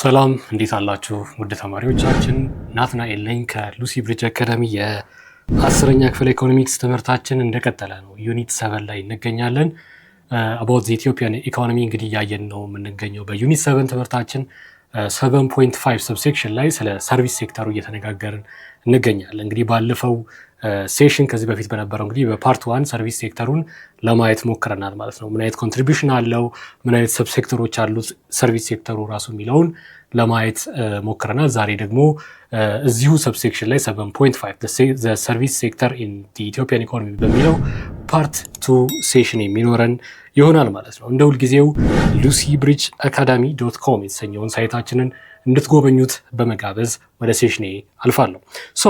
ሰላም እንዴት አላችሁ ውድ ተማሪዎቻችን? ናትናኤል ነኝ ከሉሲ ብሪጅ አካዳሚ የ10ኛ ክፍል ኢኮኖሚክስ ትምህርታችን እንደቀጠለ ነው። ዩኒት 7 ላይ እንገኛለን። about the Ethiopian economy እንግዲህ ያየን ነው የምንገኘው በዩኒት 7 ትምህርታችን 7.5 ሰብሴክሽን ላይ ስለ ሰርቪስ ሴክተሩ እየተነጋገርን እንገኛለን። እንግዲህ ባለፈው ሴሽን ከዚህ በፊት በነበረው እንግዲህ በፓርት 1 ሰርቪስ ሴክተሩን ለማየት ሞክረናል ማለት ነው። ምን አይነት ኮንትሪቢዩሽን አለው፣ ምን አይነት ሰብ ሴክተሮች አሉት ሰርቪስ ሴክተሩ ራሱ የሚለውን ለማየት ሞክረናል። ዛሬ ደግሞ እዚሁ ሰብሴክሽን ላይ 7.5 the service sector in the Ethiopian economy በሚለው ፓርት 2 ሴሽን የሚኖረን ይሆናል ማለት ነው። እንደ ሁልጊዜው lucybridgeacademy.com የተሰኘውን ሳይታችንን እንድትጎበኙት በመጋበዝ ወደ ሴሽኔ አልፋለሁ። ሶ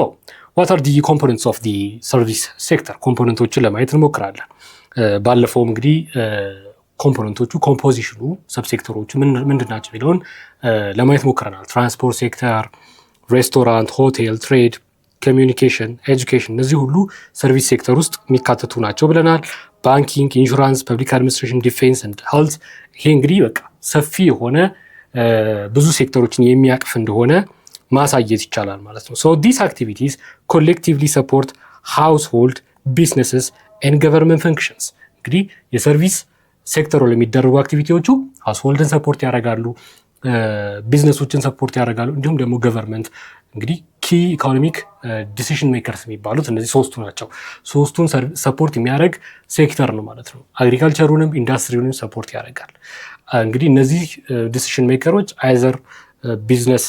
what are the components of the service sector? ኮምፖነንቶችን ለማየት እንሞክራለን። ባለፈውም እንግዲህ ኮምፖነንቶቹ ኮምፖዚሽኑ ሰብሴክተሮቹ ምንድን ናቸው የሚለውን ለማየት ሞክረናል። ትራንስፖርት ሴክተር፣ ሬስቶራንት፣ ሆቴል፣ ትሬድ፣ ኮሚዩኒኬሽን፣ ኤጁኬሽን እነዚህ ሁሉ ሰርቪስ ሴክተር ውስጥ የሚካተቱ ናቸው ብለናል። ባንኪንግ፣ ኢንሹራንስ፣ ፐብሊክ አድሚኒስትሬሽን፣ ዲፌንስ ኤንድ ሄልዝ። ይሄ እንግዲህ በቃ ሰፊ የሆነ ብዙ ሴክተሮችን የሚያቅፍ እንደሆነ ማሳየት ይቻላል ማለት ነው። so these activities collectively support household businesses and government functions። እንግዲህ የሰርቪስ ሴክተሩ ላይ የሚደረጉ አክቲቪቲዎቹ ሃውስሆልድን ሰፖርት ያደርጋሉ፣ ቢዝነሶችን ሰፖርት ያደርጋሉ፣ እንዲሁም ደግሞ ገቨርንመንት እንግዲህ ኪ ኢኮኖሚክ ዲሲዥን ሜከርስ የሚባሉት እነዚህ ሶስቱ ናቸው። ሶስቱን ሰፖርት የሚያደርግ ሴክተር ነው ማለት ነው። አግሪካልቸሩንም ኢንዱስትሪውንም ሰፖርት ያደርጋል። እንግዲህ እነዚህ ዲሲዥን ሜከሮች አይዘር ቢዝነስ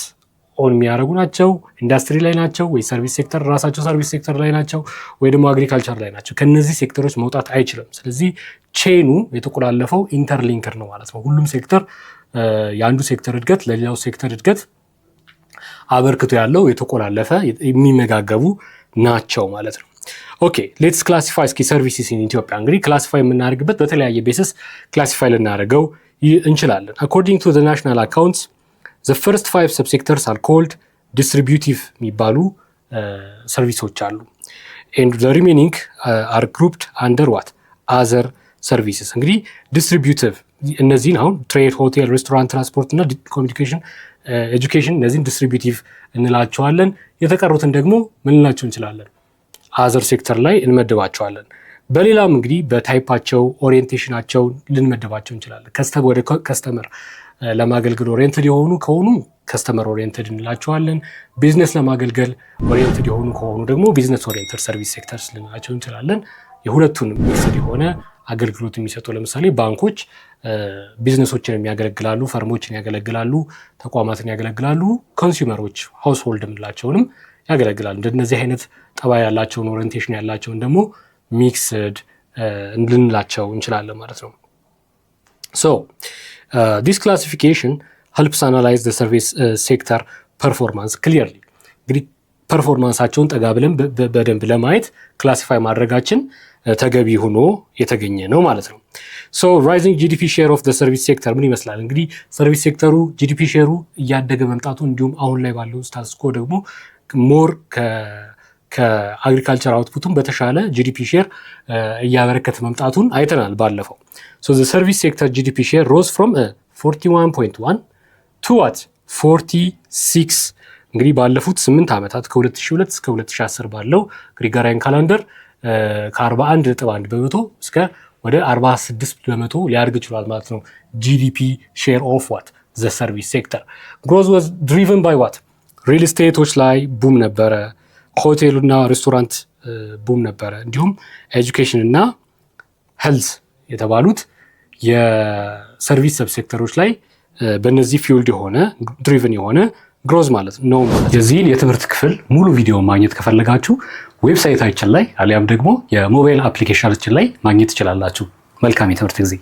ኦን የሚያደርጉ ናቸው፣ ኢንዱስትሪ ላይ ናቸው፣ ወይ ሰርቪስ ሴክተር ራሳቸው ሰርቪስ ሴክተር ላይ ናቸው፣ ወይ ደግሞ አግሪካልቸር ላይ ናቸው። ከነዚህ ሴክተሮች መውጣት አይችልም። ስለዚህ ቼኑ የተቆላለፈው ኢንተርሊንክድ ነው ማለት ነው። ሁሉም ሴክተር የአንዱ ሴክተር እድገት ለሌላው ሴክተር እድገት አበርክቶ ያለው የተቆላለፈ የሚመጋገቡ ናቸው ማለት ነው። ኦኬ ሌትስ ክላሲፋይ እስኪ ሰርቪስስ ኢን ኢትዮጵያ። እንግዲህ ክላሲፋይ የምናደርግበት በተለያየ ቤሲስ ክላሲፋይ ልናደርገው እንችላለን። አኮርዲንግ ቱ ዘ ናሽናል አካውንትስ the first 5 subsectors are called distributive የሚባሉ ሰርቪሶች አሉ። and the remaining are grouped under what other services። እንግዲህ distributive እነዚህን አሁን ትሬድ፣ ሆቴል፣ ሬስቶራንት፣ ትራንስፖርት እና ኮሚኒኬሽን፣ ኤጁኬሽን እነዚህን distributive እንላቸዋለን። የተቀሩትን ደግሞ ምን እንላቸው እንችላለን? other ሴክተር ላይ እንመድባቸዋለን። በሌላም እንግዲህ በታይፓቸው ኦሪየንቴሽናቸው ልንመድባቸው እንችላለን። ወደ ከስተመር ለማገልገል ኦሪየንትድ የሆኑ ከሆኑ ከስተመር ኦሪየንትድ እንላቸዋለን። ቢዝነስ ለማገልገል ኦሪየንትድ የሆኑ ከሆኑ ደግሞ ቢዝነስ ኦሪየንትድ ሰርቪስ ሴክተርስ ልንላቸው እንችላለን። የሁለቱንም ሚክስድ የሆነ አገልግሎት የሚሰጡ ለምሳሌ ባንኮች ቢዝነሶችን የሚያገለግላሉ፣ ፈርሞችን ያገለግላሉ፣ ተቋማትን ያገለግላሉ። ኮንሱመሮች ሃውስሆልድ የምንላቸውንም ያገለግላሉ። እንደነዚህ አይነት ጠባይ ያላቸውን ኦሪየንቴሽን ያላቸውን ደግሞ ሚክስድ ልንላቸው እንችላለን ማለት ነው። so this classification helps analyze the service sector performance clearly። እንግዲህ ፐርፎርማንሳቸውን ጠጋ ብለን በደንብ ለማየት ክላሲፋይ ማድረጋችን ተገቢ ሆኖ የተገኘ ነው ማለት ነው። so rising GDP share of the service sector ምን ይመስላል? እንግዲህ ሰርቪስ ሴክተሩ GDP ሼሩ እያደገ መምጣቱ እንዲሁም አሁን ላይ ባለው ስታትስ ኮ ደግሞ ሞር ከአግሪካልቸር አውትፑቱም በተሻለ GDP ሼር እያበረከተ መምጣቱን አይተናል ባለፈው። so the service sector GDP share rose from 41.1 to what 46 እንግዲህ ባለፉት 8 ዓመታት ከ2002 እስከ 2010 ባለው ግሪጎሪያን ካላንደር ከ41.1 በመቶ እስከ ወደ 46 በመቶ ሊያድግ ችሏል ማለት ነው። GDP share of what the service sector growth was driven by what real estateዎች ላይ ቡም ነበረ፣ ሆቴሉና ሬስቶራንት ቡም ነበረ፣ እንዲሁም ኤጁኬሽን እና ሄልዝ የተባሉት የሰርቪስ ሰብ ሴክተሮች ላይ በእነዚህ ፊውልድ የሆነ ድሪቨን የሆነ ግሮዝ ማለት ነው። የዚህን የትምህርት ክፍል ሙሉ ቪዲዮ ማግኘት ከፈለጋችሁ ዌብሳይታችን ላይ አሊያም ደግሞ የሞባይል አፕሊኬሽናችን ላይ ማግኘት ትችላላችሁ። መልካም የትምህርት ጊዜ